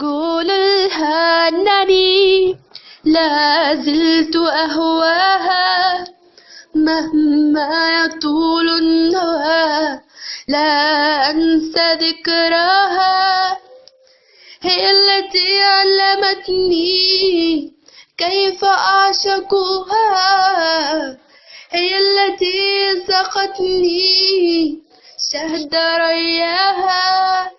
قول لها أنني لا زلت أهواها مهما يطول النهى، لا أنسى ذكراها. هي التي علمتني كيف أعشقها، هي التي سقتني شهد رياها.